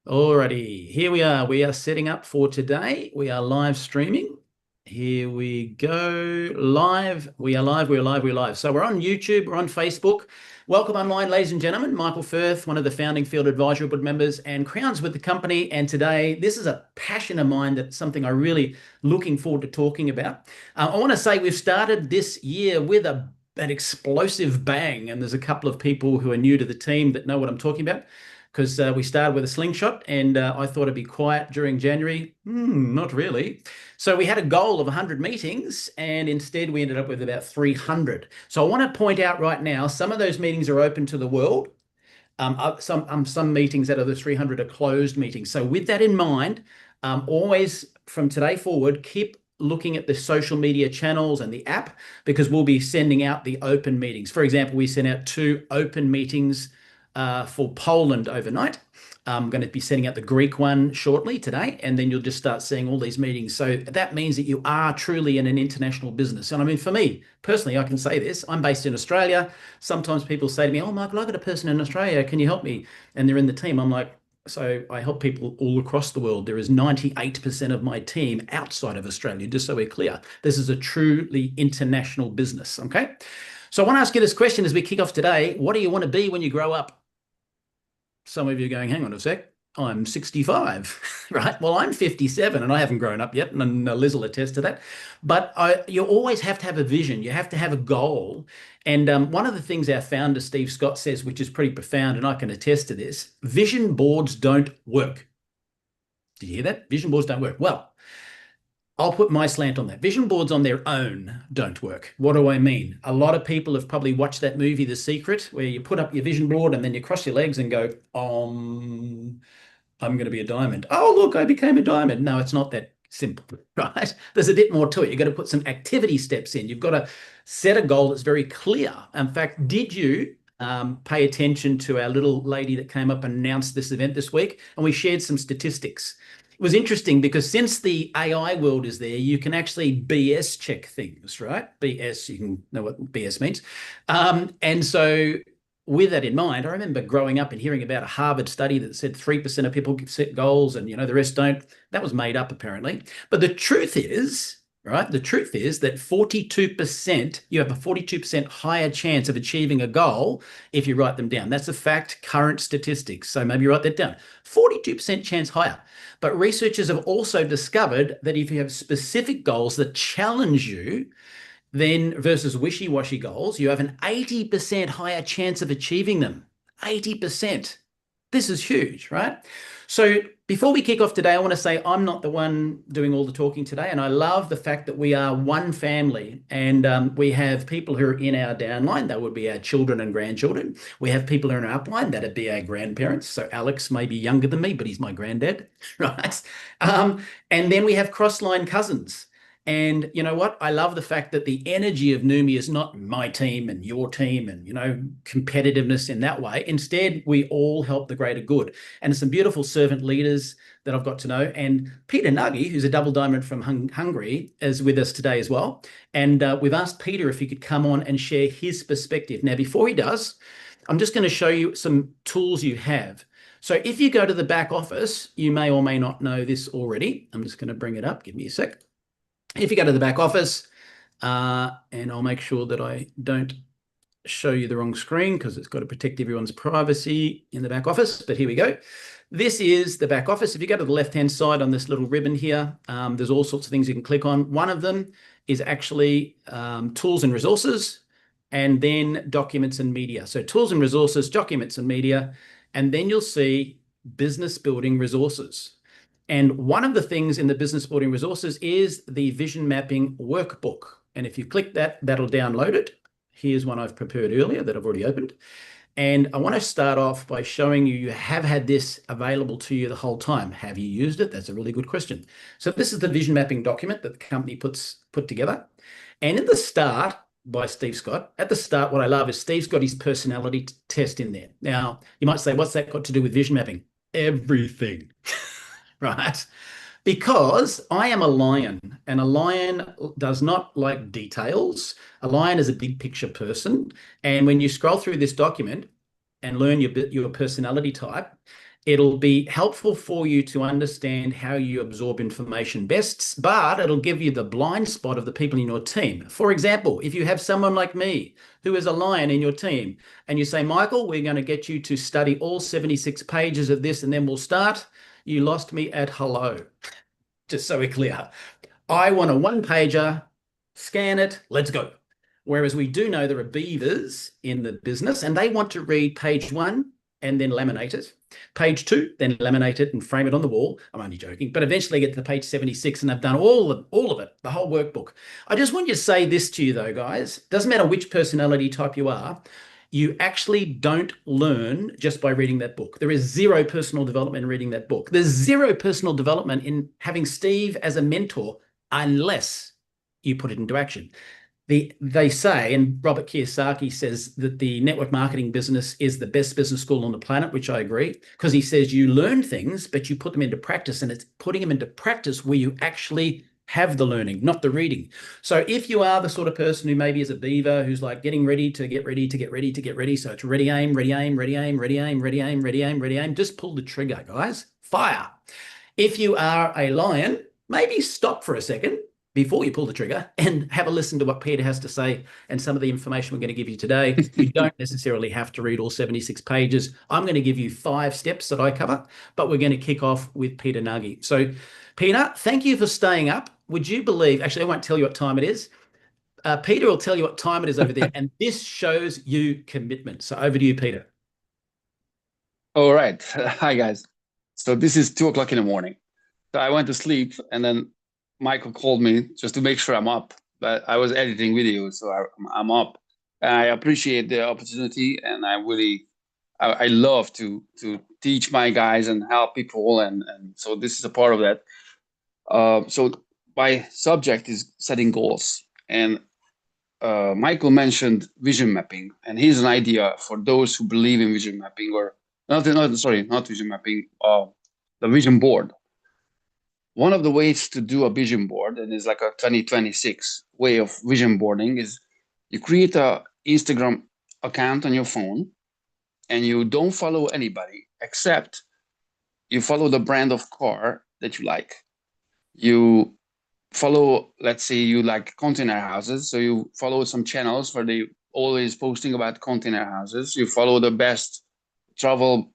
Alrighty, here we are. We are setting up for today. We are live streaming. Here we go. Live. We are live. We're live. We're live. So we're on YouTube. We're on Facebook. Welcome online, ladies and gentlemen. Michael Firth, one of the founding Field Advisory Board members and Crowns with the company. And today, this is a passion of mine. That's something I'm really looking forward to talking about. I want to say we've started this year with an explosive bang. And there's a couple of people who are new to the team that know what I'm talking about, because we started with a slingshot and I thought it'd be quiet during January. Not really. So we had a goal of 100 meetings and instead we ended up with about 300. So I want to point out right now, some of those meetings are open to the world. Some meetings out of the 300 are closed meetings. So with that in mind, always from today forward, keep looking at the social media channels and the app, because we'll be sending out the open meetings. For example, we sent out 2 open meetings for Poland overnight. I'm going to be sending out the Greek one shortly today, and then you'll just start seeing all these meetings. So that means that you are truly in an international business. And I mean, for me personally, I can say this. I'm based in Australia. Sometimes people say to me, "Oh, Michael, I've got a person in Australia. Can you help me?" And they're in the team. I'm like, so I help people all across the world. There is 98% of my team outside of Australia, just so we're clear. This is a truly international business, okay? So I want to ask you this question as we kick off today. What do you want to be when you grow up? Some of you are going, hang on a sec, I'm 65, right? Well, I'm 57 and I haven't grown up yet, and Liz will attest to that. But you always have to have a vision. You have to have a goal. And one of the things our founder, Steve Scott, says, which is pretty profound, and I can attest to this, vision boards don't work. Did you hear that? Vision boards don't work. Well, I'll put my slant on that. Vision boards on their own don't work. What do I mean? A lot of people have probably watched that movie, The Secret, where you put up your vision board and then you cross your legs and go, I'm going to be a diamond. Oh, look, I became a diamond. No, it's not that simple, right? There's a bit more to it. You've got to put some activity steps in. You've got to set a goal that's very clear. In fact, did you pay attention to our little lady that came up and announced this event this week? And we shared some statistics. It was interesting because since the AI world is there, you can actually BS check things, right? BS, you can know what BS means. And so with that in mind, I remember growing up and hearing about a Harvard study that said 3% of people set goals and, the rest don't. That was made up apparently. But the truth is, right? The truth is that 42%, you have a 42% higher chance of achieving a goal if you write them down. That's a fact, current statistics. So maybe you write that down. 42% chance higher. But researchers have also discovered that if you have specific goals that challenge you, then versus wishy-washy goals, you have an 80% higher chance of achieving them. 80%. This is huge, right? So before we kick off today, I want to say I'm not the one doing all the talking today. And I love the fact that we are one family and we have people who are in our downline. That would be our children and grandchildren. We have people who are in our upline. That'd be our grandparents. So Alex may be younger than me, but he's my granddad, right? And then we have cross-line cousins. And you know what? I love the fact that the energy of Neumi is not my team and your team and, competitiveness in that way. Instead, we all help the greater good. And some beautiful servant leaders that I've got to know. And Peter Nagy, who's a double diamond from Hungary, is with us today as well. And we've asked Peter if he could come on and share his perspective. Now, before he does, I'm just going to show you some tools you have. So if you go to the back office, you may or may not know this already. I'm just going to bring it up. Give me a sec. If you go to the back office, and I'll make sure that I don't show you the wrong screen because it's got to protect everyone's privacy in the back office, but here we go. This is the back office. If you go to the left-hand side on this little ribbon here, there's all sorts of things you can click on. One of them is actually tools and resources, and then documents and media. So tools and resources, documents and media, and then you'll see business building resources. And one of the things in the business building resources is the vision mapping workbook. And if you click that, that'll download it. Here's one I've prepared earlier that I've already opened. And I want to start off by showing you have had this available to you the whole time. Have you used it? That's a really good question. So this is the vision mapping document that the company put together. And in the start, by Steve Scott, at the start, what I love is Steve's got his personality test in there. Now, you might say, what's that got to do with vision mapping? Everything. Right? Because I am a lion and a lion does not like details. A lion is a big picture person. And when you scroll through this document and learn your personality type, It'll be helpful for you to understand how you absorb information best, but it'll give you the blind spot of the people in your team. For example, if you have someone like me who is a lion in your team and you say, Michael, we're going to get you to study all 76 pages of this and then we'll start, you lost me at hello. Just so we're clear. I want a one-pager, scan it, let's go. Whereas we do know there are beavers in the business and they want to read page 1 and then laminate it. Page 2, then laminate it and frame it on the wall. I'm only joking, but eventually get to page 76 and they've done all of it, the whole workbook. I just want you to say this to you though, guys. Doesn't matter which personality type you are, you actually don't learn just by reading that book. There is zero personal development in reading that book. There's zero personal development in having Steve as a mentor unless you put it into action. They say, and Robert Kiyosaki says that the network marketing business is the best business school on the planet, which I agree, because he says you learn things, but you put them into practice, and it's putting them into practice where you actually have the learning, not the reading. So if you are the sort of person who maybe is a beaver who's like getting ready to get ready to get ready to get ready, so it's ready, aim, ready, aim, ready, aim, ready, aim, ready, aim, ready, aim, ready, aim, just pull the trigger, guys. Fire. If you are a lion, maybe stop for a second before you pull the trigger and have a listen to what Peter has to say and some of the information we're going to give you today. You don't necessarily have to read all 76 pages. I'm going to give you 5 steps that I cover, but we're going to kick off with Peter Nagy. So Peter, thank you for staying up. Would you believe, actually, I won't tell you what time it is. Peter will tell you what time it is over there. And this shows you commitment. So over to you, Peter. All right. Hi, guys. So this is 2 o'clock in the morning. So I went to sleep and then Michael called me just to make sure I'm up, but I was editing videos, so I'm up. And I appreciate the opportunity, and I love to teach my guys and help people, and so this is a part of that. So my subject is setting goals, and Michael mentioned vision mapping, and here's an idea for those who believe in vision mapping, or not vision mapping, the vision board. One of the ways to do a vision board, and it's like a 2026 way of vision boarding, is you create a Instagram account on your phone and you don't follow anybody except you follow the brand of car that you like. You follow, let's say you like container houses, so you follow some channels where they always posting about container houses. You follow the best travel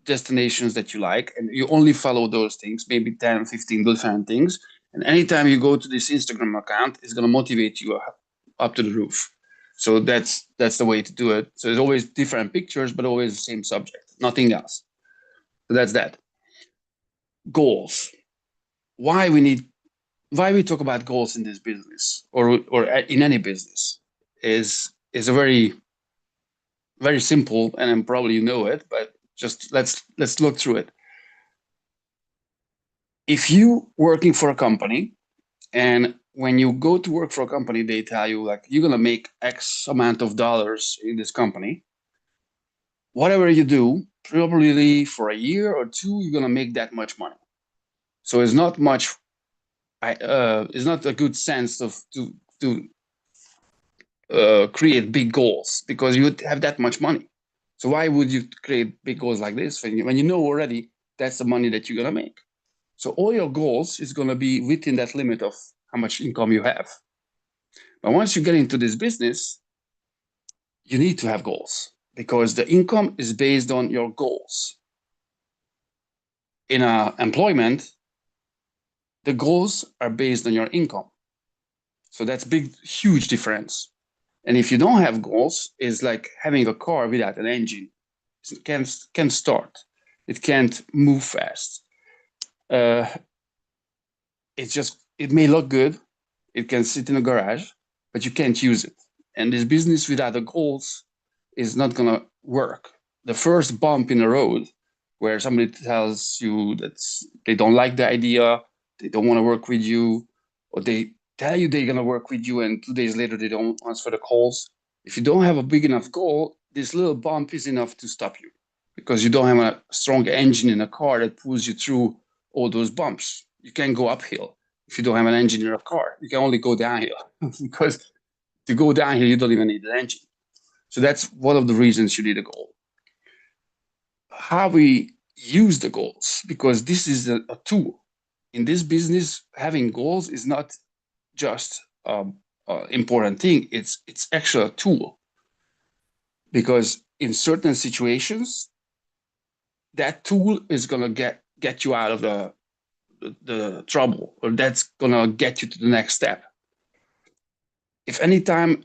destinations that you like, and you only follow those things, maybe 10, 15 different things. And anytime you go to this Instagram account, it's going to motivate you up to the roof. So that's the way to do it. So there's always different pictures, but always the same subject, nothing else. So that's that. Goals. Why we talk about goals in this business or in any business is a very, very simple, and probably you know it, but just let's look through it. If you working for a company, and when you go to work for a company, they tell you like you're gonna make X amount of dollars in this company. Whatever you do, probably for a year or 2, you're gonna make that much money. So it's not much. It's not a good sense of to create big goals because you have that much money. So why would you create big goals like this when you know already that's the money that you're gonna make? So all your goals is gonna be within that limit of how much income you have. But once you get into this business, you need to have goals because the income is based on your goals. In employment, the goals are based on your income. So that's big, huge difference. And if you don't have goals, it's like having a car without an engine. It can't start. It can't move fast. It may look good. It can sit in a garage, but you can't use it. And this business without the goals is not gonna work. The first bump in the road where somebody tells you that they don't like the idea, they don't want to work with you, or they tell you they're gonna work with you and 2 days later they don't answer the calls. If you don't have a big enough goal, this little bump is enough to stop you because you don't have a strong engine in a car that pulls you through all those bumps. You can't go uphill if you don't have an engine in a car. You can only go downhill because to go downhill, you don't even need an engine. So that's one of the reasons you need a goal. How we use the goals, because this is a tool. In this business, having goals is not just important thing. It's actually a tool, because in certain situations, that tool is gonna get you out of the trouble, or that's gonna get you to the next step. If anytime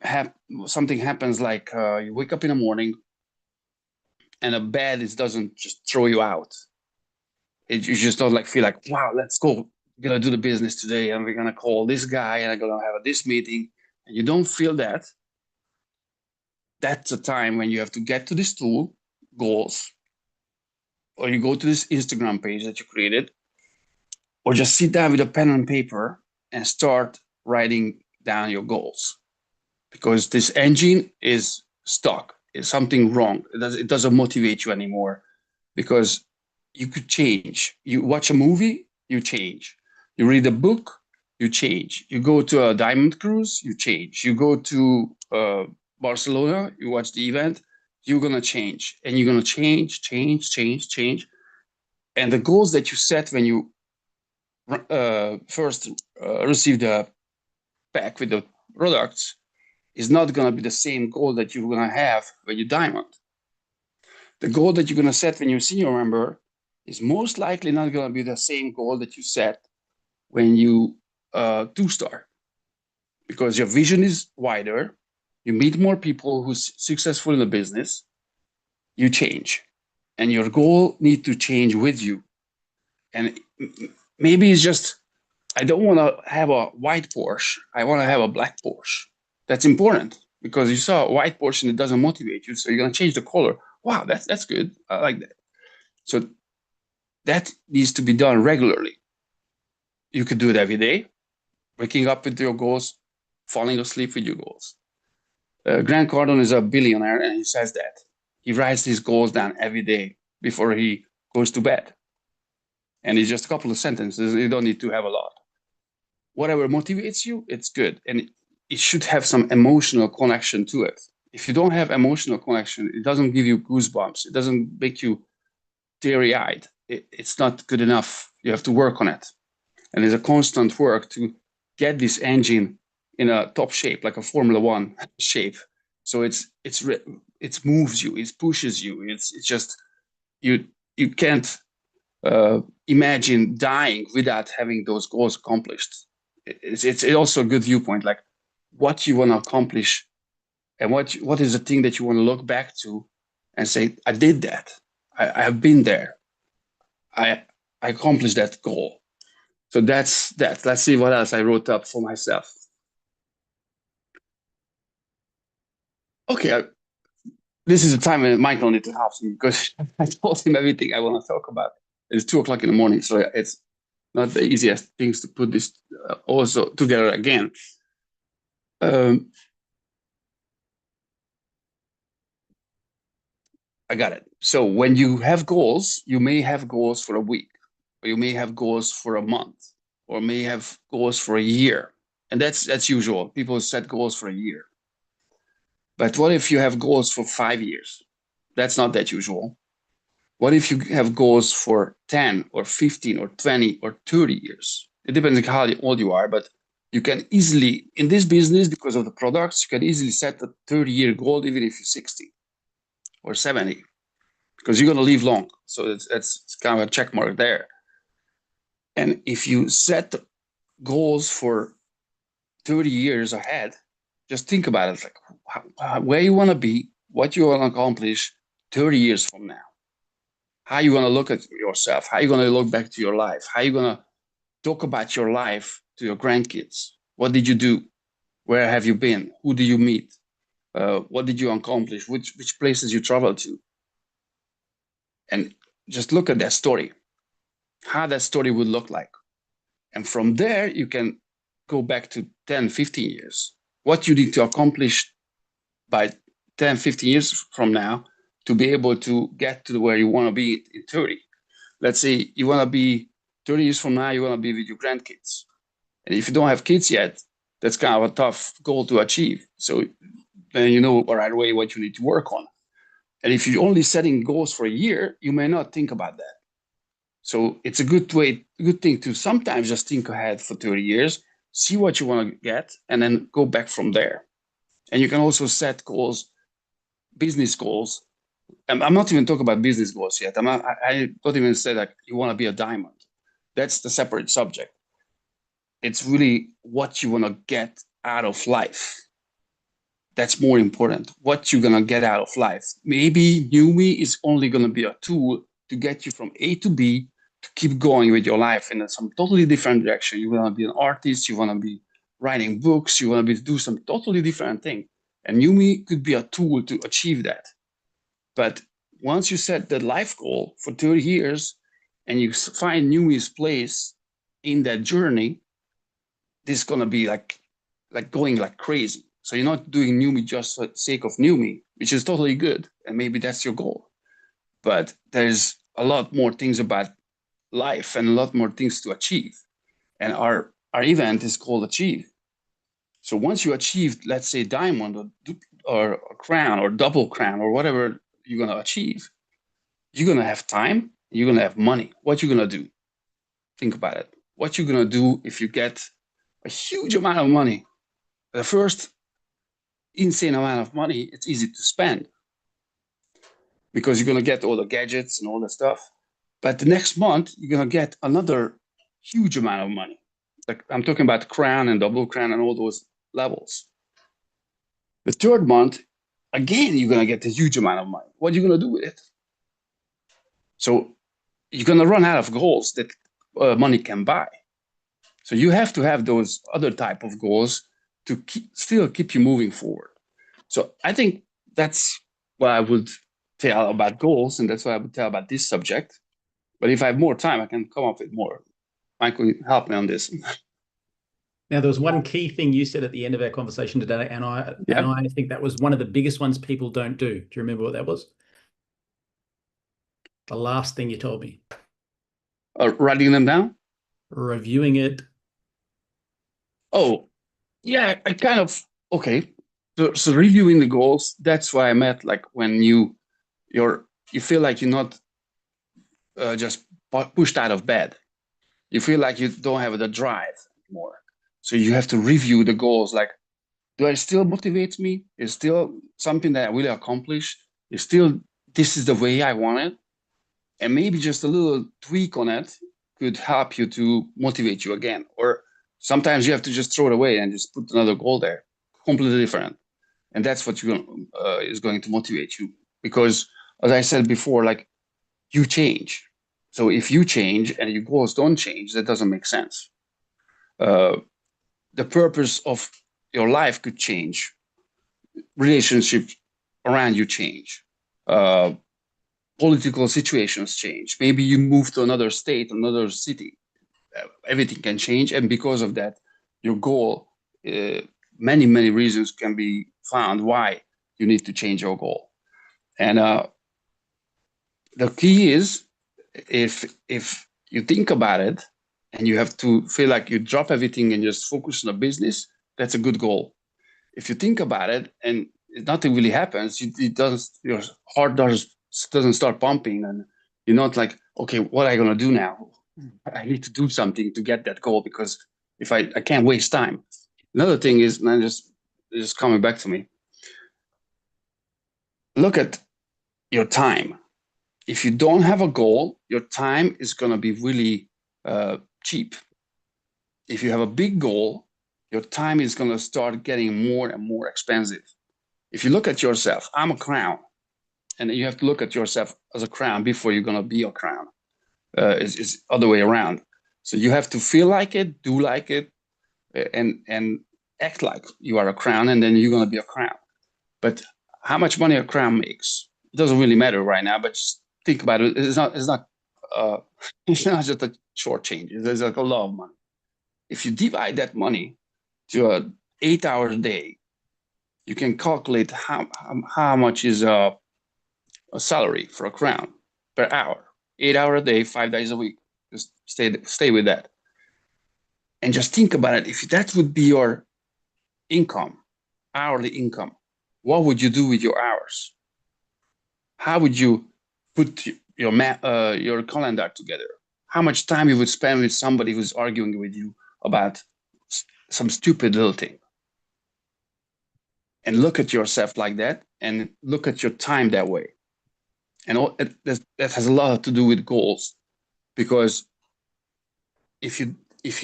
something happens, like you wake up in the morning and a bad it doesn't just throw you out, you just don't like feel like, wow, let's go, we're gonna do the business today, and we're gonna call this guy, and I'm gonna have this meeting, and you don't feel that, that's a time when you have to get to this tool, goals, or you go to this Instagram page that you created, or just sit down with a pen and paper and start writing down your goals, because this engine is stuck. It's something wrong. It doesn't motivate you anymore, because you could change. You watch a movie, you change. You read a book, you change. You go to a diamond cruise, you change. You go to Barcelona, you watch the event, you're gonna change, and you're gonna change. And the goals that you set when you first receive the pack with the products is not gonna be the same goal that you're gonna have when you diamond. The goal that you're gonna set when you're senior member is most likely not gonna be the same goal that you set when you two-star, because your vision is wider, you meet more people who's successful in the business, you change, and your goal need to change with you. And maybe it's just, I don't want to have a white Porsche, I want to have a black Porsche. That's important, because you saw a white Porsche and it doesn't motivate you, so you're going to change the color. Wow, that's good, I like that. So that needs to be done regularly. You could do it every day, waking up with your goals, falling asleep with your goals. Grant Cardone is a billionaire, and he says that. He writes his goals down every day before he goes to bed. And it's just a couple of sentences. You don't need to have a lot. Whatever motivates you, it's good. And it should have some emotional connection to it. If you don't have emotional connection, it doesn't give you goosebumps. It doesn't make you teary-eyed. It's not good enough. You have to work on it. And there's a constant work to get this engine in a top shape, like a Formula One shape. So it moves you, it pushes you. It's just you can't imagine dying without having those goals accomplished. It's also a good viewpoint, like what you want to accomplish, and what is the thing that you want to look back to and say, I did that. I have been there. I accomplished that goal. So that's that. Let's see what else I wrote up for myself. Okay, this is the time when Michael needs to help me, because I told him everything I want to talk about. It's 2 o'clock in the morning, so it's not the easiest things to put this also together again. I got it. So when you have goals, you may have goals for a week, or you may have goals for a month, or may have goals for a year. And that's usual. People set goals for a year. But what if you have goals for 5 years? That's not that usual. What if you have goals for 10 or 15 or 20 or 30 years? It depends on how old you are, but you can easily, in this business, because of the products, you can easily set a 30-year goal, even if you're 60 or 70, because you're going to live long. So it's kind of a check mark there. And if you set goals for 30 years ahead, just think about it, like where you want to be, what you want to accomplish 30 years from now. How you going to look at yourself? How you going to look back to your life? How you going to talk about your life to your grandkids? What did you do? Where have you been? Who do you meet? What did you accomplish? Which places you traveled to? And just look at that story, how that story would look like. And from there, you can go back to 10, 15 years. What you need to accomplish by 10, 15 years from now to be able to get to where you want to be in 30. Let's say you want to be 30 years from now, you want to be with your grandkids. And if you don't have kids yet, that's kind of a tough goal to achieve. So then you know right away what you need to work on. And if you're only setting goals for a year, you may not think about that. So it's a good thing to sometimes just think ahead for 30 years, see what you want to get, and then go back from there. And you can also set goals, business goals. I'm not even talking about business goals yet. I don't even say that you want to be a diamond. That's the separate subject. It's really what you want to get out of life. That's more important. What you're gonna get out of life. Maybe Neumi is only gonna be a tool to get you from A to B to keep going with your life in some totally different direction. You wanna be an artist, you wanna be writing books, you wanna be do some totally different thing. And Neumi could be a tool to achieve that. But once you set the life goal for 30 years and you find Neumi's place in that journey, this is gonna be like going like crazy. So you're not doing Neumi just for the sake of Neumi, which is totally good, and maybe that's your goal. But there's a lot more things about life and a lot more things to achieve. And our event is called Achieve. So once you achieve, let's say diamond or a crown or double crown or whatever you're gonna achieve, you're gonna have time, you're gonna have money. What you gonna do? Think about it. What you gonna do if you get a huge amount of money? The first insane amount of money, it's easy to spend because you're going to get all the gadgets and all the stuff. But the next month, you're going to get another huge amount of money. Like I'm talking about crown and double crown and all those levels. The third month, again, you're going to get a huge amount of money. What are you going to do with it? So you're going to run out of goals that money can buy. So you have to have those other type of goals to still keep you moving forward. So I think that's what I would tell about goals, and that's what I would tell about this subject. But if I have more time, I can come up with more. Michael, help me on this. Now, there was one key thing you said at the end of our conversation today, and I think that was one of the biggest ones people don't do. Do you remember what that was? The last thing you told me. Writing them down? Reviewing it. Oh, yeah, I kind of, okay. So reviewing the goals, that's why I meant like when you feel like you're not just pushed out of bed. You feel like you don't have the drive anymore. So you have to review the goals. Like, do I still motivate me? Is still something that I really accomplish? Is still this is the way I want it? And maybe just a little tweak on it could help you to motivate you again. Or sometimes you have to just throw it away and just put another goal there, completely different. And that's what is going to motivate you. Because as I said before, like you change. So if you change and your goals don't change, that doesn't make sense. The purpose of your life could change. Relationships around you change. Political situations change. Maybe you move to another state, another city. Everything can change. And because of that, your goal, many, many reasons can be found why you need to change your goal. And the key is if you think about it and you have to feel like you drop everything and just focus on the business, that's a good goal. If you think about it and nothing really happens, your heart doesn't start pumping and you're not like, okay, what am I going to do now? I need to do something to get that goal because if I can't waste time. Another thing is, and just coming back to me, look at your time. If you don't have a goal, your time is going to be really cheap. If you have a big goal, your time is going to start getting more and more expensive. If you look at yourself, I'm a crown, and you have to look at yourself as a crown before you're going to be a crown. It's other way around. So you have to feel like it, do like it, and act like you are a crown, and then you're going to be a crown. But how much money a crown makes, it doesn't really matter right now, but just think about it. It's not it's not just a short change. There's like a lot of money. If you divide that money to an 8 hour day, you can calculate how much is a salary for a crown per hour. 8 hour a day, 5 days a week. Just stay with that. And just think about it. If that would be your income, hourly income, what would you do with your hours? How would you put your calendar together? how much time you would spend with somebody who's arguing with you about some stupid little thing. And look at yourself like that, and look at your time that way. And that has a lot to do with goals, because if you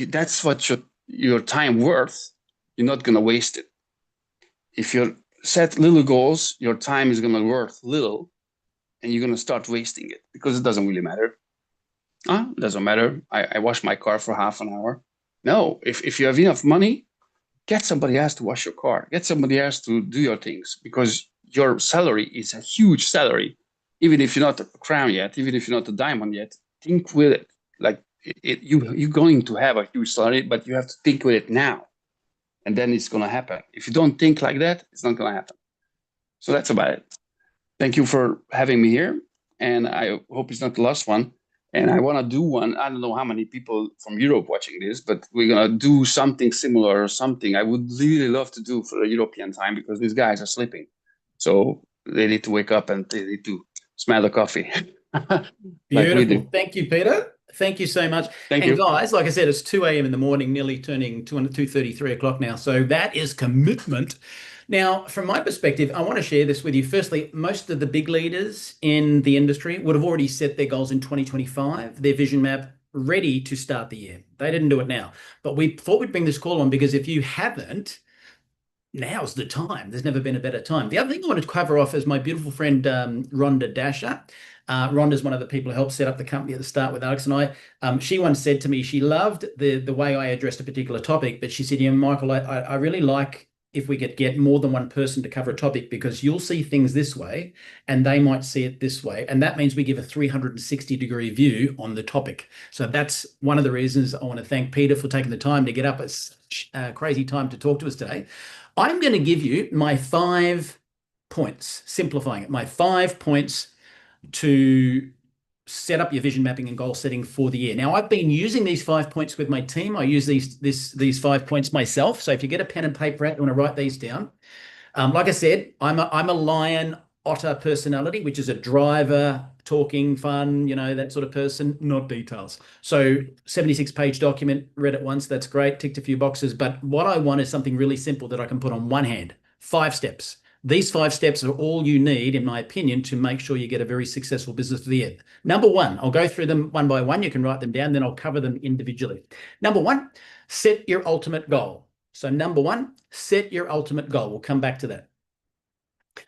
that's what your time worth, you're not going to waste it. If you set little goals, your time is going to worth little, and you're going to start wasting it because it doesn't really matter. It doesn't matter. I wash my car for half an hour. No, if you have enough money, get somebody else to wash your car. Get somebody else to do your things, because your salary is a huge salary. Even if you're not a crown yet, even if you're not a diamond yet, think with it. Like you're going to have a huge salary, but you have to think with it now. And then it's going to happen. If you don't think like that, it's not going to happen. So that's about it. Thank you for having me here. And I hope it's not the last one. And I want to do one. I don't know how many people from Europe watching this, but we're going to do something similar or something I would really love to do for the European time, because these guys are sleeping. So they need to wake up and they need to smell the coffee. Beautiful. We do. Thank you, Peter. Thank you so much. Thank you. Guys, like I said, it's 2 a.m. in the morning, nearly turning 2:30, 3 o'clock now. So that is commitment. Now, from my perspective, I want to share this with you. Firstly, most of the big leaders in the industry would have already set their goals in 2025, their vision map ready to start the year. They didn't do it now. But we thought we'd bring this call on because if you haven't, now's the time. There's never been a better time. The other thing I wanted to cover off is my beautiful friend, Rhonda Dasher. Rhonda's one of the people who helped set up the company at the start with Alex and I. She once said to me, she loved the way I addressed a particular topic, but she said, Michael, I really like if we could get more than one person to cover a topic, because you'll see things this way and they might see it this way. And that means we give a 360-degree view on the topic. So that's one of the reasons I want to thank Peter for taking the time to get up at such a crazy time to talk to us today. I'm going to give you my 5 points, simplifying it, my 5 points to set up your vision mapping and goal setting for the year. Now, I've been using these 5 points with my team. I use these 5 points myself. So if you get a pen and paper out, you want to write these down. Like I said, I'm a lion otter personality, which is a driver, talking, fun, that sort of person, not details. So 76-page document, read it once, that's great, ticked a few boxes. But what I want is something really simple that I can put on one hand. 5 steps. These 5 steps are all you need, in my opinion, to make sure you get a very successful business for the year. Number 1, I'll go through them one by one. You can write them down, then I'll cover them individually. Number 1, set your ultimate goal. So number 1, set your ultimate goal. We'll come back to that.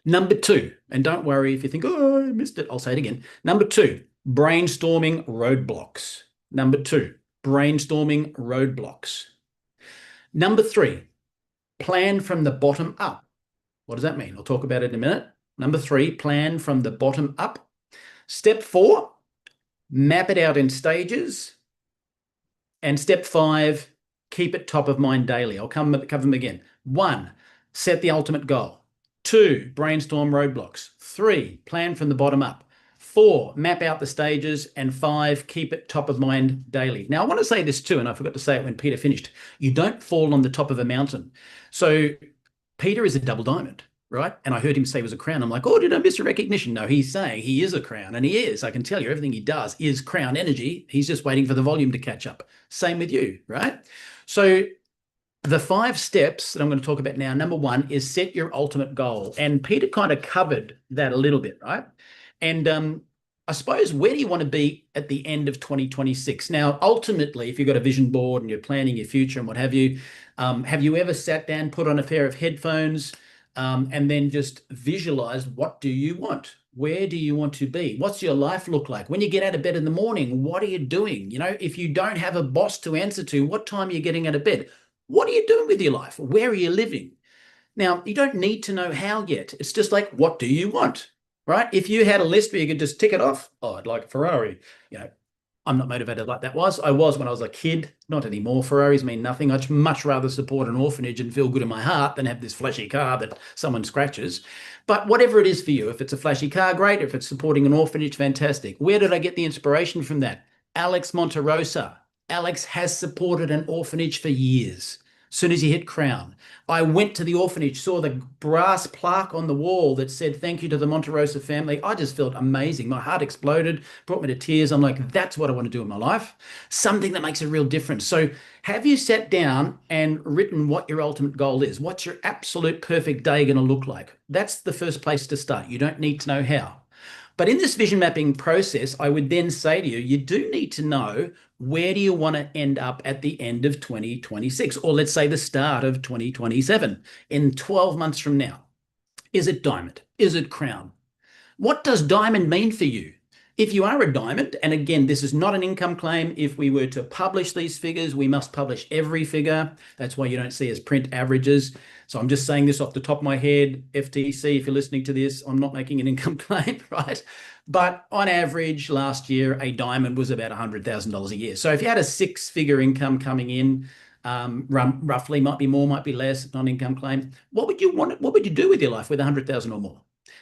Number 2, and don't worry if you think, oh, I missed it, I'll say it again. Number 2, brainstorming roadblocks. Number 2, brainstorming roadblocks. Number 3, plan from the bottom up. What does that mean? I'll talk about it in a minute. Number 3, plan from the bottom up. Step 4, map it out in stages. And step 5, keep it top of mind daily. I'll cover them again. 1, set the ultimate goal. 2, brainstorm roadblocks. 3, plan from the bottom up. 4, map out the stages. And 5, keep it top of mind daily. Now, I want to say this too, and I forgot to say it when Peter finished. You don't fall on the top of a mountain. So Peter is a double diamond, right? And I heard him say he was a crown. I'm like, oh, did I miss a recognition? No, he's saying he is a crown, and he is. I can tell you everything he does is crown energy. He's just waiting for the volume to catch up. Same with you, right? So the 5 steps that I'm going to talk about now, number 1 is set your ultimate goal. And Peter kind of covered that a little bit, right? And I suppose, where do you want to be at the end of 2026? Now, ultimately, if you've got a vision board and you're planning your future and what have you ever sat down, put on a pair of headphones, and then just visualize, what do you want? Where do you want to be? What's your life look like? When you get out of bed in the morning, what are you doing? If you don't have a boss to answer to, what time are you getting out of bed? What are you doing with your life? Where are you living? Now, you don't need to know how yet. It's just like, what do you want? Right? If you had a list where you could just tick it off, oh, I'd like a Ferrari. I'm not motivated like that I was when I was a kid. Not anymore. Ferraris mean nothing. I'd much rather support an orphanage and feel good in my heart than have this flashy car that someone scratches. But whatever it is for you, if it's a flashy car, great. If it's supporting an orphanage, fantastic. Where did I get the inspiration from that? Alex Monterosa. Alex has supported an orphanage for years. Soon as you hit crown. I went to the orphanage, saw the brass plaque on the wall that said, thank you to the Monterosa family. I just felt amazing. My heart exploded, brought me to tears. I'm like, that's what I want to do in my life. Something that makes a real difference. So have you sat down and written what your ultimate goal is? What's your absolute perfect day going to look like? That's the first place to start. You don't need to know how. But in this vision mapping process, I would then say to you, you do need to know, where do you want to end up at the end of 2026? Or let's say the start of 2027, in 12 months from now. Is it diamond? Is it crown? What does diamond mean for you? If you are a diamond, and again, this is not an income claim. If we were to publish these figures, we must publish every figure. That's why you don't see us print averages. So I'm just saying this off the top of my head. FTC, if you're listening to this, I'm not making an income claim, right? But on average, last year, a diamond was about $100,000 a year. So if you had a six-figure income coming in, roughly, might be more, might be less, non-income claim, what would you want? What would you do with your life with 100,000 or more?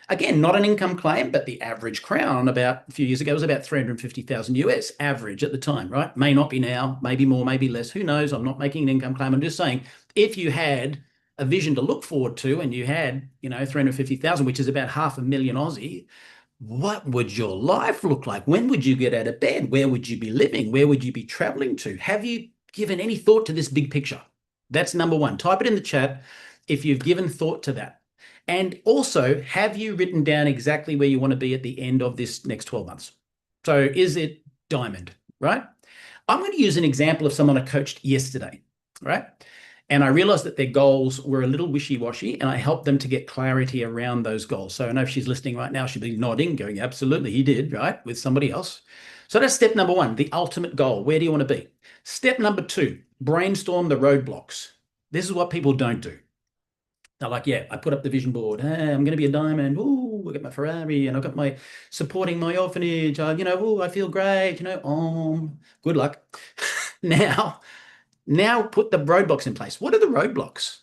Again, not an income claim, but the average crown about a few years ago was about 350,000 US average at the time, right? May not be now, maybe more, maybe less. Who knows? I'm not making an income claim. I'm just saying, if you had a vision to look forward to and you had, 350,000, which is about 500,000 Aussie, what would your life look like? When would you get out of bed? Where would you be living? Where would you be traveling to? Have you given any thought to this big picture? That's number one. Type it in the chat if you've given thought to that. And also, have you written down exactly where you want to be at the end of this next 12 months? So is it diamond, right? I'm going to use an example of someone I coached yesterday, right? And I realized that their goals were a little wishy-washy, and I helped them to get clarity around those goals. So I know if she's listening right now, she'll be nodding, going, absolutely, he did, right, with somebody else. So that's step number one, the ultimate goal. Where do you want to be? Step number two, brainstorm the roadblocks. This is what people don't do. They're like, yeah, I put up the vision board. Hey, I'm going to be a diamond. Ooh, I got my Ferrari and I've got my supporting my orphanage. Ooh, I feel great. Good luck. Now put the roadblocks in place. What are the roadblocks?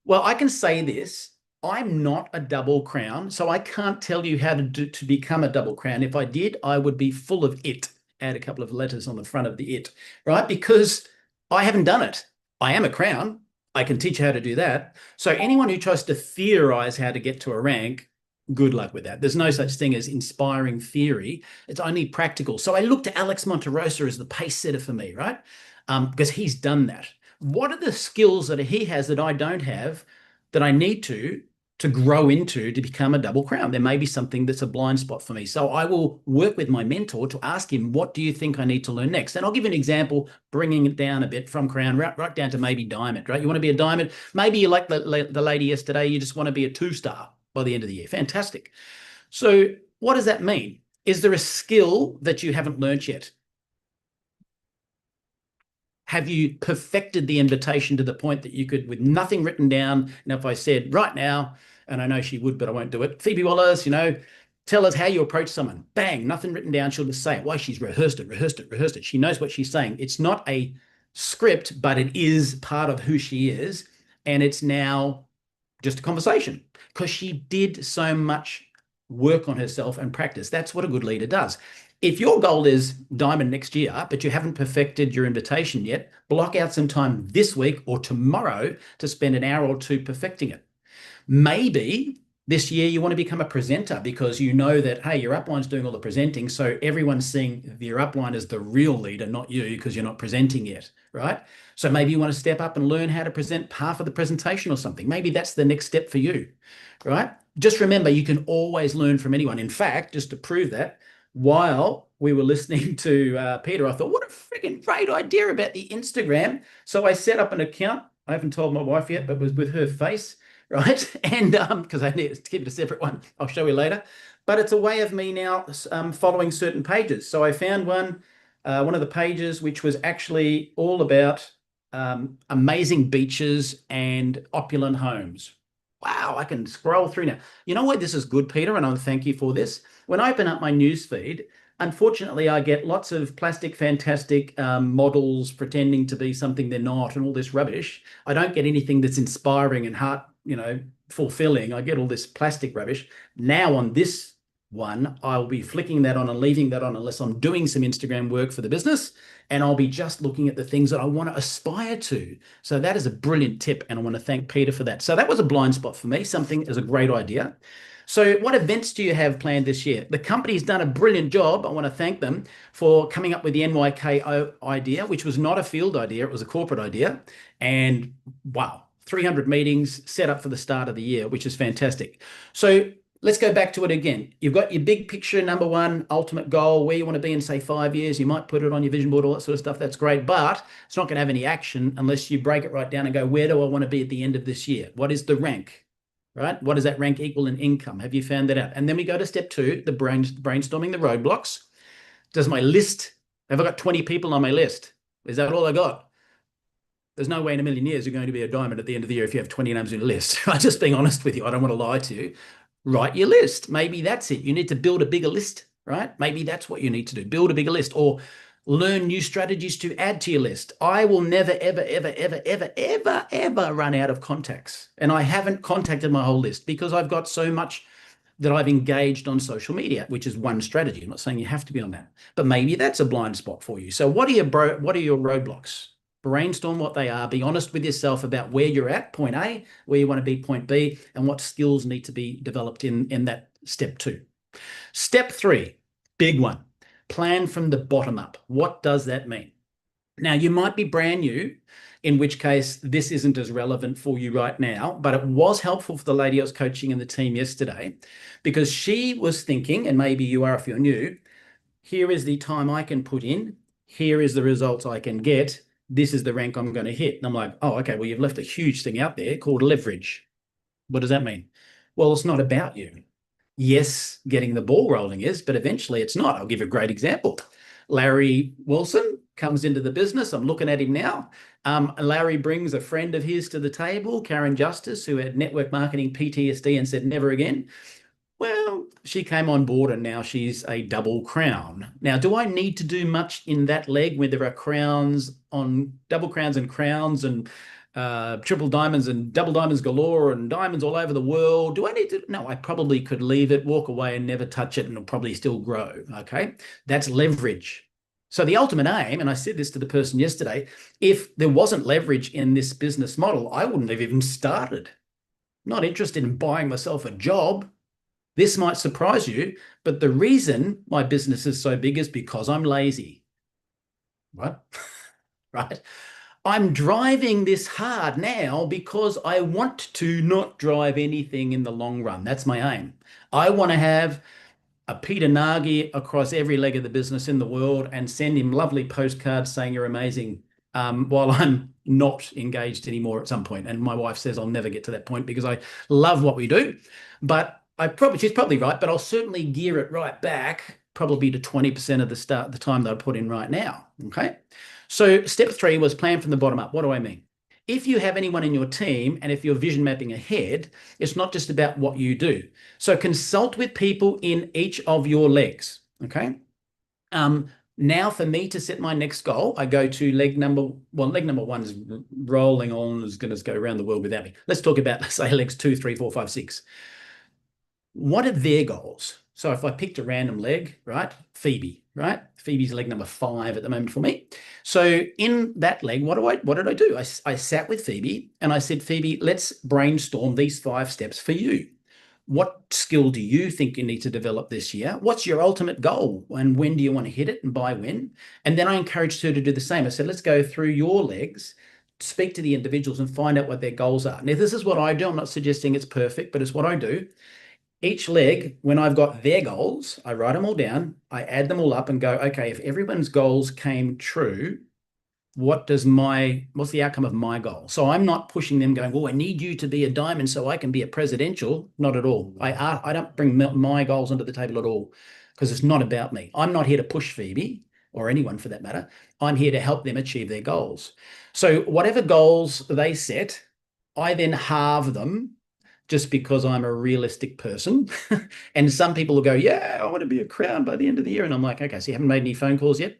Well, I can say this. I'm not a double crown, so I can't tell you how to become a double crown. If I did, I would be full of it. Add a couple of letters on the front of the it, right? Because I haven't done it. I am a crown. I can teach you how to do that. So anyone who tries to theorize how to get to a rank, good luck with that. There's no such thing as inspiring theory. It's only practical. So I look to Alex Monterosa as the pace setter for me, right? Because he's done that. What are the skills that he has that I don't have that I need to grow into to become a double crown? There may be something that's a blind spot for me. So I will work with my mentor to ask him, what do you think I need to learn next? And I'll give you an example, bringing it down a bit from crown, right down to maybe diamond, right? You want to be a diamond. Maybe you like the lady yesterday, you just want to be a 2-star by the end of the year. Fantastic. So what does that mean? Is there a skill that you haven't learned yet? Have you perfected the invitation to the point that you could, with nothing written down, and if I said right now, and I know she would, but I won't do it, Phoebe Wallace, tell us how you approach someone. Bang, nothing written down. She'll just say it. Why? She's rehearsed it. She knows what she's saying. It's not a script, but it is part of who she is. And it's now just a conversation because she did so much work on herself and practice. That's what a good leader does. If your goal is diamond next year, but you haven't perfected your invitation yet, block out some time this week or tomorrow to spend an hour or two perfecting it. Maybe this year you want to become a presenter because you know that, hey, your upline's doing all the presenting. So everyone's seeing your upline as the real leader, not you, because you're not presenting yet, right? So maybe you want to step up and learn how to present half of the presentation or something. Maybe that's the next step for you, right? Just remember, you can always learn from anyone. In fact, just to prove that, while we were listening to Peter, I thought, what a freaking great idea about the Instagram. So I set up an account. I haven't told my wife yet, but it was with her face, right? And because I need to keep it a separate one. I'll show you later. But it's a way of me now following certain pages. So I found one of the pages which was actually all about amazing beaches and opulent homes. Wow, I can scroll through now. You know why this is good, Peter? And I'll thank you for this. When I open up my news feed, unfortunately, I get lots of plastic, fantastic models pretending to be something they're not and all this rubbish. I don't get anything that's inspiring and heart, fulfilling. I get all this plastic rubbish. Now on this one, I'll be flicking that on and leaving that on unless I'm doing some Instagram work for the business. And I'll be just looking at the things that I want to aspire to. So that is a brilliant tip. And I want to thank Peter for that. So that was a blind spot for me. Something is a great idea. So what events do you have planned this year? The company's done a brilliant job. I want to thank them for coming up with the NYKO idea, which was not a field idea. It was a corporate idea. And wow, 300 meetings set up for the start of the year, which is fantastic. So let's go back to it again. You've got your big picture, number one, ultimate goal, where you want to be in, say, 5 years. You might put it on your vision board, all that sort of stuff. That's great. But it's not going to have any action unless you break it right down and go, where do I want to be at the end of this year? What is the rank? Right? What does that rank equal in income? Have you found that out? And then we go to step two, the brainstorming the roadblocks. Does my list, have I got 20 people on my list? Is that all I got? There's no way in a million years you're going to be a diamond at the end of the year if you have 20 names in a list. I'm just being honest with you. I don't want to lie to you. Write your list. Maybe that's it. You need to build a bigger list, right? Maybe that's what you need to do. Build a bigger list or learn new strategies to add to your list. I will never, ever, ever, ever, ever, ever, ever run out of contacts. And I haven't contacted my whole list because I've got so much that I've engaged on social media, which is one strategy. I'm not saying you have to be on that, but maybe that's a blind spot for you. So what are your roadblocks? Brainstorm what they are. Be honest with yourself about where you're at, point A, where you want to be, point B, and what skills need to be developed in that step two. Step three, big one. Plan from the bottom up. What does that mean? Now, you might be brand new, in which case this isn't as relevant for you right now, but it was helpful for the lady I was coaching in the team yesterday because she was thinking, and maybe you are if you're new, here is the time I can put in, here is the results I can get, this is the rank I'm going to hit. And I'm like, oh, okay, well, you've left a huge thing out there called leverage. What does that mean? Well, it's not about you. Yes, getting the ball rolling is, but eventually it's not. I'll give you a great example. Larry Wilson comes into the business. I'm looking at him now. Larry brings a friend of his to the table, Karen Justice, who had network marketing PTSD and said never again. Well, she came on board and now she's a double crown. Now, do I need to do much in that leg where there are crowns on double crowns and triple diamonds and double diamonds galore and diamonds all over the world? Do I need to? No, I probably could leave it, walk away and never touch it and it'll probably still grow. Okay. That's leverage. So the ultimate aim, and I said this to the person yesterday, if there wasn't leverage in this business model, I wouldn't have even started. Not interested in buying myself a job. This might surprise you, but the reason my business is so big is because I'm lazy. What? Right? I'm driving this hard now because I want to not drive anything in the long run. That's my aim. I want to have a Peter Nagy across every leg of the business in the world and send him lovely postcards saying you're amazing while I'm not engaged anymore at some point. And my wife says I'll never get to that point because I love what we do. But she's probably right, but I'll certainly gear it right back probably to 20% of the time that I put in right now. Okay. So step three was plan from the bottom up. What do I mean? If you have anyone in your team and if you're vision mapping ahead, it's not just about what you do. So consult with people in each of your legs. Okay. Now for me to set my next goal, I go to leg number one is rolling on, is going to go around the world without me. Let's talk about, let's say, legs 2, 3, 4, 5, 6. What are their goals? So if I picked a random leg, right? Phoebe, right? Phoebe's leg number 5 at the moment for me. So in that leg, what did I do? I sat with Phoebe and I said, Phoebe, let's brainstorm these 5 steps for you. What skill do you think you need to develop this year? What's your ultimate goal? And when do you want to hit it and by when? And then I encouraged her to do the same. I said, let's go through your legs, speak to the individuals and find out what their goals are. Now, this is what I do. I'm not suggesting it's perfect, but it's what I do. Each leg, when I've got their goals, I write them all down, I add them all up and go, okay, if everyone's goals came true, what's the outcome of my goal? So I'm not pushing them going, oh, I need you to be a diamond so I can be a presidential. Not at all. I don't bring my goals onto the table at all because it's not about me. I'm not here to push Phoebe or anyone for that matter. I'm here to help them achieve their goals. So whatever goals they set, I then halve them just because I'm a realistic person. And some people will go, yeah, I want to be a crown by the end of the year. And I'm like, okay, so you haven't made any phone calls yet?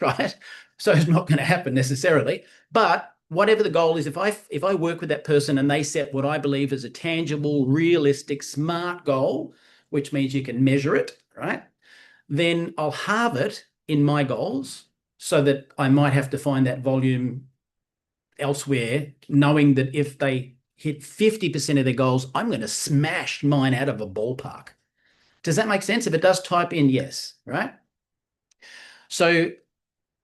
Right? So it's not going to happen necessarily. But whatever the goal is, if I work with that person and they set what I believe is a tangible, realistic, smart goal, which means you can measure it, right? Then I'll halve it in my goals so that I might have to find that volume elsewhere, knowing that if they hit 50% of their goals, I'm going to smash mine out of a ballpark. Does that make sense? If it does, type in yes, right? So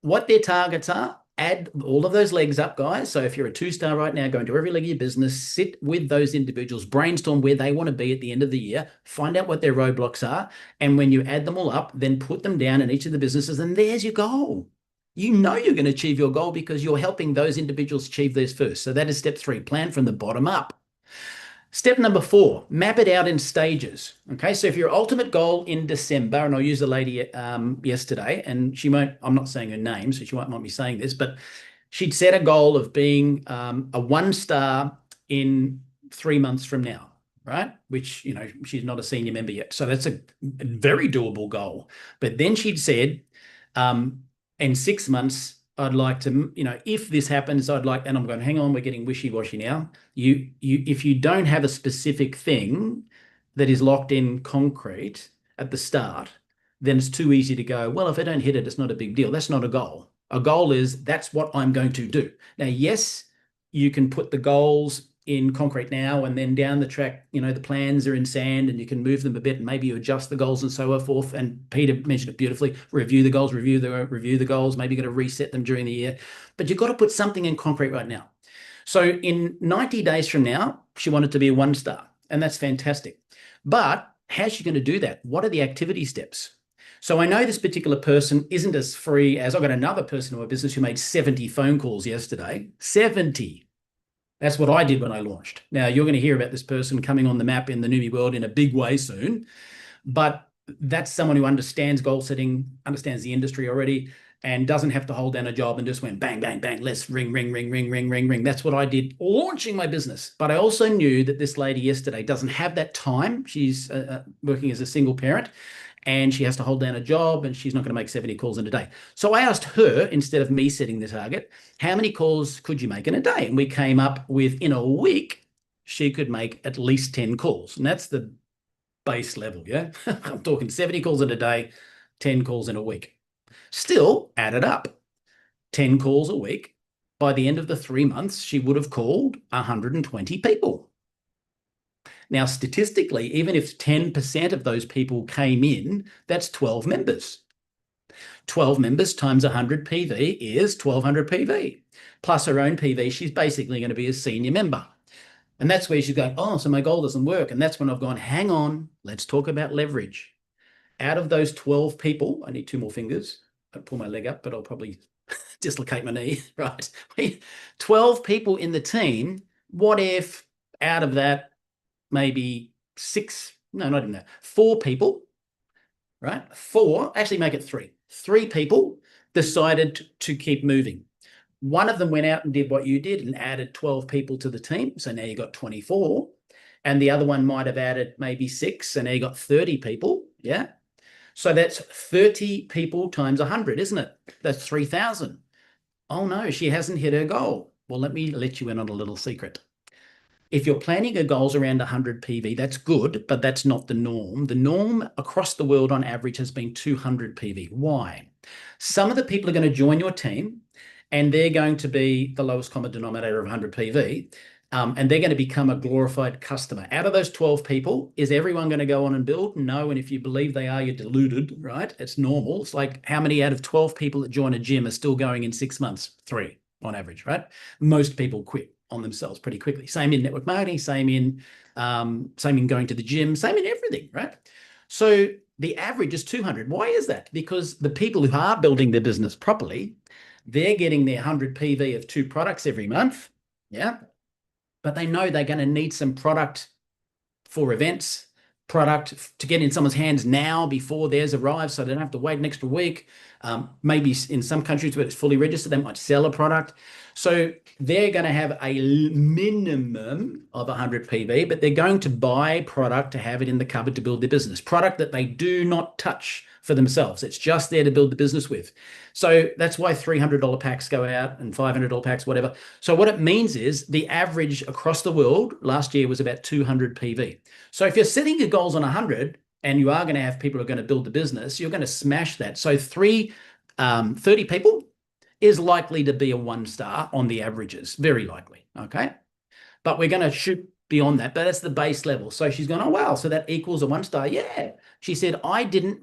what their targets are, add all of those legs up, guys. So if you're a 2-star right now, go into every leg of your business, sit with those individuals, brainstorm where they want to be at the end of the year, find out what their roadblocks are. And when you add them all up, then put them down in each of the businesses, and there's your goal. You know you're going to achieve your goal because you're helping those individuals achieve theirs first. So that is step 3, plan from the bottom up. Step number 4, map it out in stages. Okay, so if your ultimate goal in December, and I'll use the lady yesterday, and she won't, I'm not saying her name, so she might not be saying this, but she'd set a goal of being a 1-star in 3 months from now, right? Which, you know, she's not a senior member yet. So that's a very doable goal. But then she'd said, in 6 months, I'd like to, you know, if this happens, I'd like, and I'm going, hang on, we're getting wishy-washy now. If you don't have a specific thing that is locked in concrete at the start, then it's too easy to go, well, if I don't hit it, it's not a big deal. That's not a goal. A goal is that's what I'm going to do. Now, yes, you can put the goals in concrete now, and then down the track, you know, the plans are in sand and you can move them a bit and maybe you adjust the goals and so forth. And Peter mentioned it beautifully, review the goals, review the goals, maybe you're going to reset them during the year, but you've got to put something in concrete right now. So in 90 days from now, she wanted to be a 1-star, and that's fantastic. But how's she going to do that? What are the activity steps? So I know this particular person isn't as free as, I've got another person in my business who made 70 phone calls yesterday. 70. That's what I did when I launched. Now, you're going to hear about this person coming on the map in the Neumi world in a big way soon, but that's someone who understands goal setting, understands the industry already, and doesn't have to hold down a job and just went bang, bang, bang, let's ring, ring, ring, ring, ring, ring, ring. That's what I did launching my business. But I also knew that this lady yesterday doesn't have that time. She's working as a single parent, and she has to hold down a job, and she's not going to make 70 calls in a day. So I asked her, instead of me setting the target, how many calls could you make in a day? And we came up with, in a week, she could make at least 10 calls. And that's the base level, yeah? I'm talking 70 calls in a day, 10 calls in a week. Still, add it up. 10 calls a week. By the end of the 3 months, she would have called 120 people. Now, statistically, even if 10% of those people came in, that's 12 members. 12 members times 100 PV is 1,200 PV. Plus her own PV, she's basically going to be a senior member. And that's where she's going, oh, so my goal doesn't work. And that's when I've gone, hang on, let's talk about leverage. Out of those 12 people, I need 2 more fingers. I'll pull my leg up, but I'll probably dislocate my knee, right? 12 people in the team. What if out of that, maybe 4 people, right? 4, actually make it 3. 3 people decided to keep moving. One of them went out and did what you did and added 12 people to the team. So now you got 24. And the other one might have added maybe 6, and now you got 30 people. Yeah. So that's 30 people times 100, isn't it? That's 3,000. Oh no, she hasn't hit her goal. Well, let me let you in on a little secret. If you're planning your goals around 100 PV, that's good, but that's not the norm. The norm across the world on average has been 200 PV. Why? Some of the people are going to join your team, and they're going to be the lowest common denominator of 100 PV, and they're going to become a glorified customer. Out of those 12 people, is everyone going to go on and build? No, and if you believe they are, you're deluded, right? It's normal. It's like how many out of 12 people that join a gym are still going in 6 months? 3 on average, right? Most people quit on themselves pretty quickly. Same in network marketing, same in going to the gym, same in everything, right? So the average is 200. Why is that? Because the people who are building their business properly, they're getting their 100 PV of 2 products every month, yeah? But they know they're going to need some product for events, product to get in someone's hands now before theirs arrives, so they don't have to wait an extra week. Maybe in some countries where it's fully registered, they might sell a product. So they're going to have a minimum of 100 PV, but they're going to buy product to have it in the cupboard to build their business. Product that they do not touch for themselves. It's just there to build the business with. So that's why $300 packs go out and $500 packs, whatever. So what it means is the average across the world last year was about 200 PV. So if you're setting your goals on 100 and you are going to have people who are going to build the business, you're going to smash that. So 30 people is likely to be a 1-star on the averages, very likely, okay? But we're going to shoot beyond that, but that's the base level. So she's gone, oh, wow, so that equals a 1-star. Yeah. She said, I didn't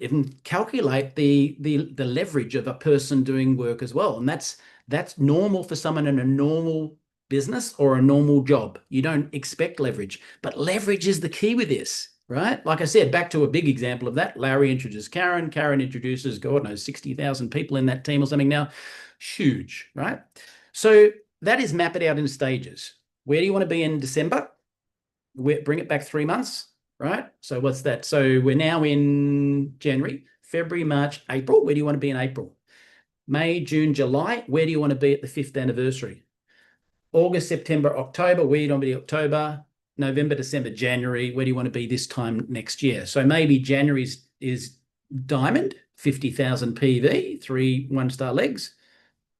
even calculate the leverage of a person doing work as well. And that's normal for someone in a normal business or a normal job. You don't expect leverage, but leverage is the key with this, right? Like I said, back to a big example of that. Larry introduces Karen. Karen introduces, God knows, 60,000 people in that team or something now. Huge, right? So that is map it out in stages. Where do you want to be in December? Bring it back 3 months, right? So what's that? So we're now in January, February, March, April. Where do you want to be in April? May, June, July. Where do you want to be at the 5th anniversary? August, September, October. Where do you want to be October? November, December, January. Where do you want to be this time next year? So maybe January is diamond, 50,000 PV, 3 1-star legs.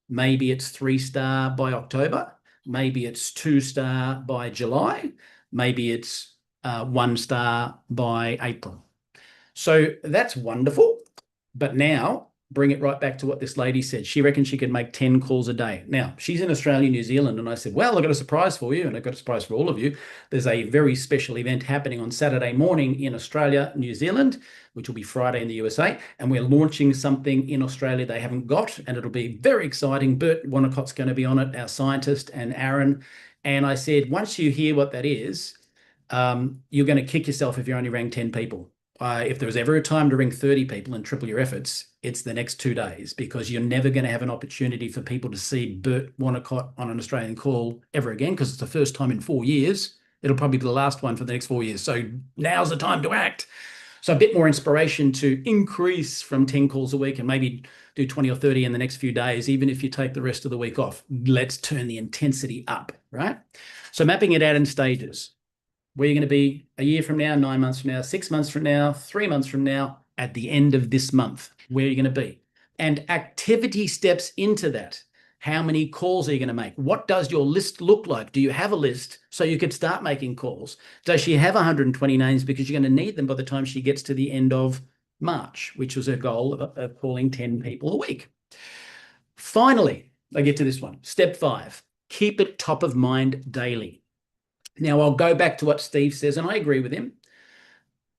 Maybe it's 3-star by October. Maybe it's 2-star by July. Maybe it's 1-star by April. So that's wonderful. But now bring it right back to what this lady said. She reckons she could make 10 calls a day. Now, she's in Australia, New Zealand, and I said, well, I've got a surprise for you, and I've got a surprise for all of you. There's a very special event happening on Saturday morning in Australia, New Zealand, which will be Friday in the USA, and we're launching something in Australia they haven't got, and it'll be very exciting. Bert Wannacott's going to be on it, our scientist, and Aaron. And I said, once you hear what that is, you're going to kick yourself if you only rang 10 people. If there was ever a time to ring 30 people and triple your efforts, it's the next 2 days, because you're never going to have an opportunity for people to see Bert Wannacott on an Australian call ever again, because it's the first time in 4 years. It'll probably be the last one for the next 4 years. So now's the time to act. So a bit more inspiration to increase from 10 calls a week and maybe do 20 or 30 in the next few days, even if you take the rest of the week off. Let's turn the intensity up, right? So mapping it out in stages. Where you're going to be a year from now, 9 months from now, 6 months from now, 3 months from now, at the end of this month, where you're going to be. And activity steps into that. How many calls are you going to make? What does your list look like? Do you have a list so you could start making calls? Does she have 120 names, because you're going to need them by the time she gets to the end of March, which was her goal of calling 10 people a week. Finally, I get to this one. Step 5, keep it top of mind daily. Now, I'll go back to what Steve says, and I agree with him.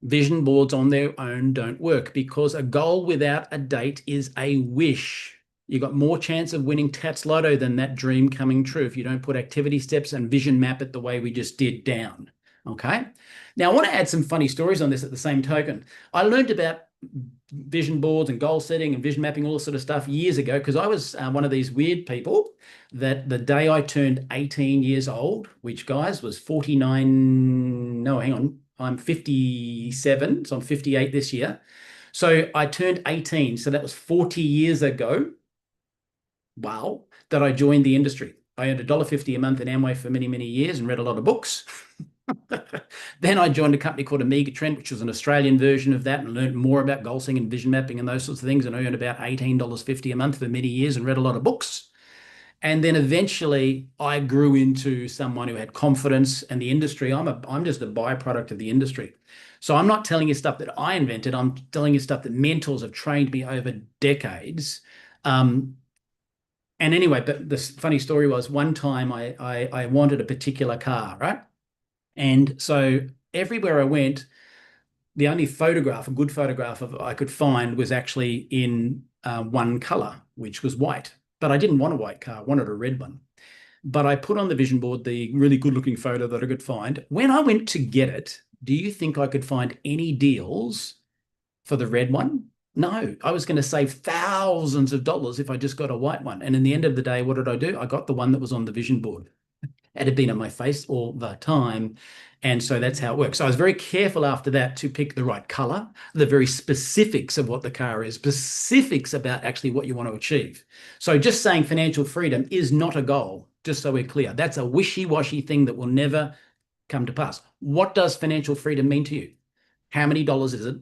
Vision boards on their own don't work, because a goal without a date is a wish. You've got more chance of winning Tats Lotto than that dream coming true if you don't put activity steps and vision map it the way we just did down, okay? Now, I want to add some funny stories on this at the same token. I learned about vision boards and goal setting and vision mapping, all this sort of stuff years ago, because I was one of these weird people that the day I turned 18 years old, which, guys, was 49, no, hang on, I'm 57, so I'm 58 this year. So I turned 18, so that was 40 years ago. Wow, that I joined the industry. I earned $1.50 a month in Amway for many, many years and read a lot of books. Then I joined a company called Amiga Trend, which was an Australian version of that, and learned more about goal setting and vision mapping and those sorts of things, and I earned about $18.50 a month for many years and read a lot of books. And then eventually I grew into someone who had confidence in the industry. I'm just a byproduct of the industry. So I'm not telling you stuff that I invented. I'm telling you stuff that mentors have trained me over decades. And anyway, but the funny story was, one time I wanted a particular car, right? And so everywhere I went, the only photograph, a good photograph I could find, was actually in one color, which was white. But I didn't want a white car, I wanted a red one. But I put on the vision board the really good looking photo that I could find. When I went to get it, do you think I could find any deals for the red one? No, I was going to save thousands of dollars if I just got a white one. And in the end of the day, what did I do? I got the one that was on the vision board. It had been on my face all the time. And so that's how it works. So I was very careful after that to pick the right color, the very specifics of what the car is, specifics about actually what you want to achieve. So just saying financial freedom is not a goal, just so we're clear. That's a wishy-washy thing that will never come to pass. What does financial freedom mean to you? How many dollars is it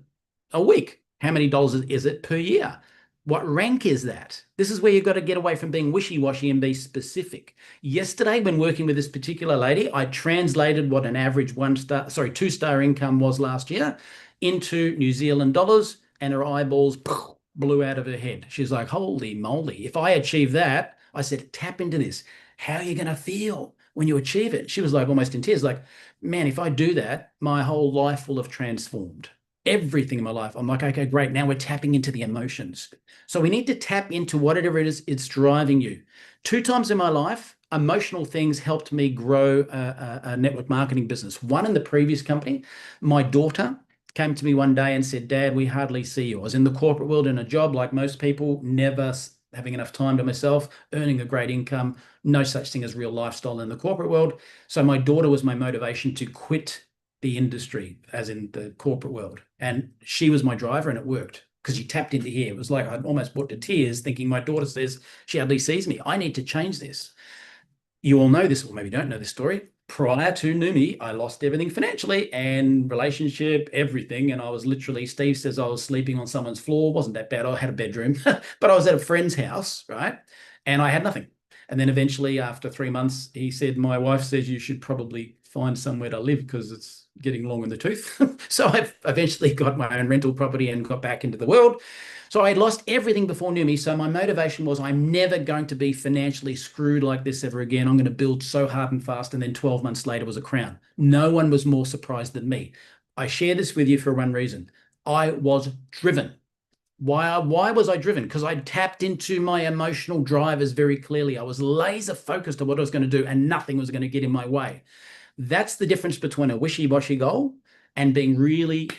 a week? How many dollars is it per year? What rank is that? This is where you've got to get away from being wishy-washy and be specific. Yesterday, when working with this particular lady, I translated what an average 2-star income was last year into New Zealand dollars, and her eyeballs blew out of her head. She's like, holy moly. If I achieve that, I said, tap into this. How are you going to feel when you achieve it? She was like almost in tears, like, man, if I do that, my whole life will have transformed. Everything in my life. I'm like, okay, great. Now we're tapping into the emotions. So we need to tap into whatever it is it's driving you. 2 times in my life, emotional things helped me grow a network marketing business. One in the previous company, my daughter came to me one day and said, Dad, we hardly see you. I was in the corporate world in a job like most people, never having enough time to myself, earning a great income, no such thing as real lifestyle in the corporate world. So my daughter was my motivation to quit the industry, as in the corporate world. And she was my driver, and it worked because she tapped into here. It was like I'd almost brought to tears thinking my daughter says she hardly sees me. I need to change this. You all know this, or maybe don't know this story. Prior to Neumi, I lost everything financially and relationship, everything. And I was literally, Steve says I was sleeping on someone's floor. It wasn't that bad. I had a bedroom, but I was at a friend's house, right? And I had nothing. And then eventually, after 3 months, he said, my wife says you should probably find somewhere to live because it's getting long in the tooth. So I eventually got my own rental property and got back into the world. So I had lost everything before Neumi. So my motivation was, I'm never going to be financially screwed like this ever again. I'm going to build so hard and fast. And then 12 months later was a crown. No one was more surprised than me. I share this with you for one reason. I was driven. Why was I driven? Because I tapped into my emotional drivers very clearly. I was laser focused on what I was going to do, and nothing was going to get in my way. That's the difference between a wishy-washy goal and being really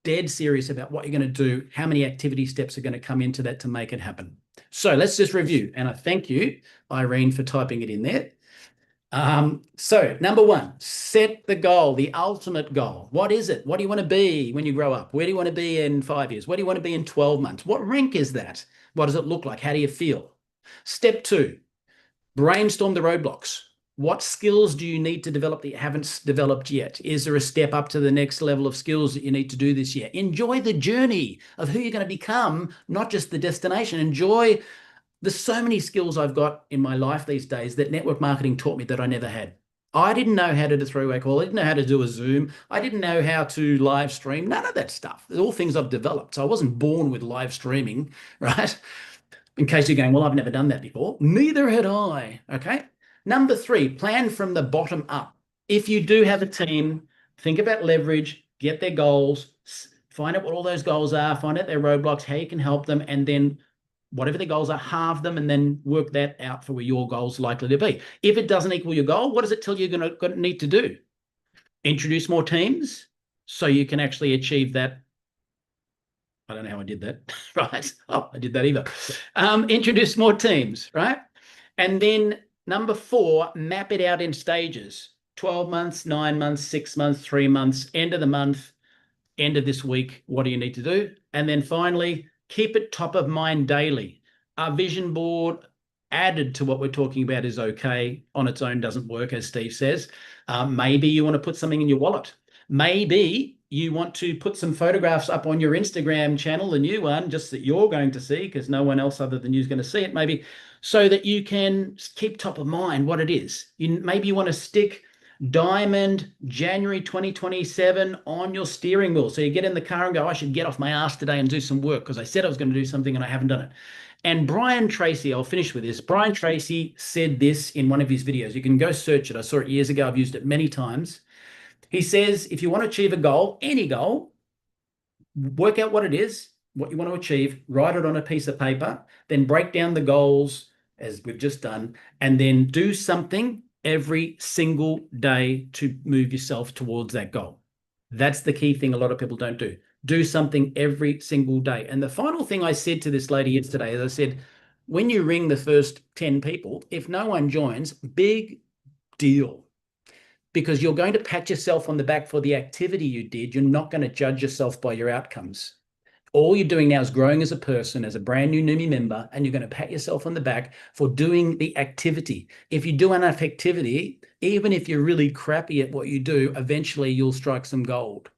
dead serious about what you're going to do, how many activity steps are going to come into that to make it happen. So let's just review. And I thank you, Irene, for typing it in there. So number 1, set the goal, the ultimate goal. What is it? What do you want to be when you grow up? Where do you want to be in 5 years? Where do you want to be in 12 months? What rank is that? What does it look like? How do you feel? Step 2, brainstorm the roadblocks. What skills do you need to develop that you haven't developed yet? Is there a step up to the next level of skills that you need to do this year? Enjoy the journey of who you're going to become, not just the destination. Enjoy. There's so many skills I've got in my life these days that network marketing taught me that I never had. I didn't know how to do a three-way call. I didn't know how to do a Zoom. I didn't know how to live stream. None of that stuff. They're all things I've developed. So I wasn't born with live streaming, right? In case you're going, well, I've never done that before. Neither had I, okay? Number 3, plan from the bottom up. If you do have a team, think about leverage, get their goals, find out what all those goals are, find out their roadblocks, how you can help them, and then whatever the goals are, halve them, and then work that out for where your goal's likely to be. If it doesn't equal your goal, what does it tell you you're going to need to do? Introduce more teams so you can actually achieve that. I don't know how I did that, right? Oh, I did that either. Introduce more teams, right? And then number 4, map it out in stages. 12 months, 9 months, 6 months, 3 months, end of the month, end of this week. What do you need to do? And then finally, keep it top of mind daily. Our vision board added to what we're talking about is okay. On its own doesn't work, as Steve says. Maybe you want to put something in your wallet. Maybe you want to put some photographs up on your Instagram channel, the new one, just that you're going to see because no one else other than you is going to see it, maybe, so that you can keep top of mind what it is. Maybe you want to stick Diamond January 2027 on your steering wheel. So you get in the car and go, I should get off my ass today and do some work because I said I was going to do something and I haven't done it. And Brian Tracy, I'll finish with this. Brian Tracy said this in one of his videos. You can go search it. I saw it years ago. I've used it many times. He says, if you want to achieve a goal, any goal, work out what it is, what you want to achieve, write it on a piece of paper, then break down the goals as we've just done, and then do something every single day to move yourself towards that goal. That's the key thing a lot of people don't do. Do something every single day. And the final thing I said to this lady yesterday is I said, when you ring the first 10 people, if no one joins, big deal. Because you're going to pat yourself on the back for the activity you did. You're not going to judge yourself by your outcomes. All you're doing now is growing as a person, as a brand new Neumi member, and you're going to pat yourself on the back for doing the activity. If you do enough activity, even if you're really crappy at what you do, eventually you'll strike some gold,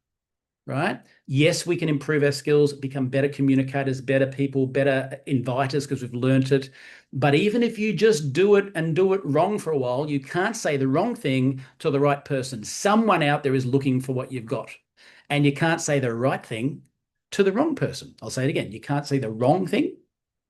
right? Yes, we can improve our skills, become better communicators, better people, better inviters because we've learnt it. But even if you just do it and do it wrong for a while, you can't say the wrong thing to the right person. Someone out there is looking for what you've got. And you can't say the right thing to the wrong person. I'll say it again. You can't say the wrong thing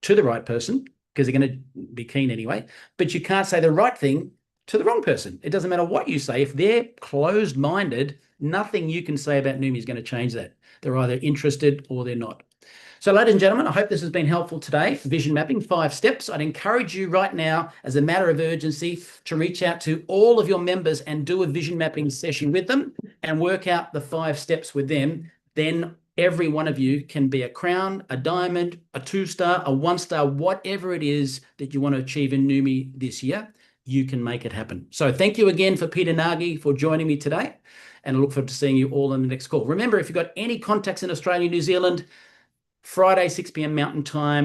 to the right person because they're going to be keen anyway, but you can't say the right thing to the wrong person. It doesn't matter what you say. If they're closed-minded, nothing you can say about Neumi is going to change that. They're either interested or they're not. So, ladies and gentlemen, I hope this has been helpful today. Vision mapping, 5 steps. I'd encourage you right now, as a matter of urgency, to reach out to all of your members and do a vision mapping session with them and work out the 5 steps with them. Then every one of you can be a crown, a diamond, a 2-star, a 1-star, whatever it is that you want to achieve in Neumi this year, you can make it happen. So thank you again for Peter Nagy for joining me today, and I look forward to seeing you all on the next call. Remember, if you've got any contacts in Australia, New Zealand, Friday, 6 p.m. Mountain Time,